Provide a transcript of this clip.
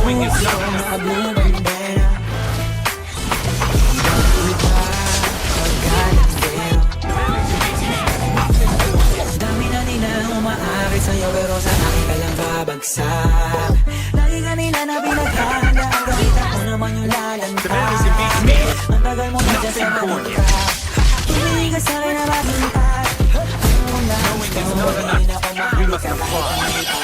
knowing it's not mga blue bandera. Iba, pagkalasero. Dami na nila umaakit sa'yo, pero sa akin ka lang babagsak. Lagi ka nila na pinaghanda, kahit ako naman yung lalanta. Ang tagal mo na dyan sa maluka, hindi ka sa'kin na maghintay. Knowing it's not enough, we must comply.